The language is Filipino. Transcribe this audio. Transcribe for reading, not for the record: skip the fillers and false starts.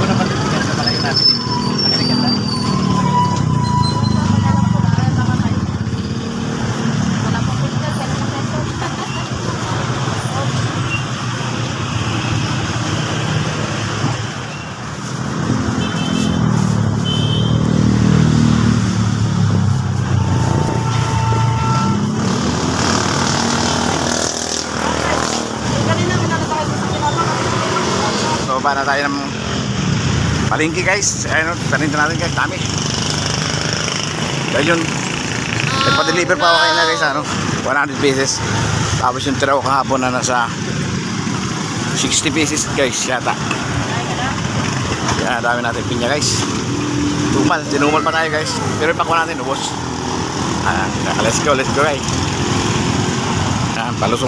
Una pa dito sa balay natin. Ang ganda. So, ba na tayo ng palengke guys. Ayun, tanintin natin guys, dami. Dahil yun, nagpa-deliver pa ako kayo na guys, 100 pieces. Tapos yung tira ko kahapon na nasa 60 pieces guys, yata. Kaya dami natin pinya guys. Tinumal pa tayo guys. Pero ipakuha natin, ubos. Let's go guys. Palusong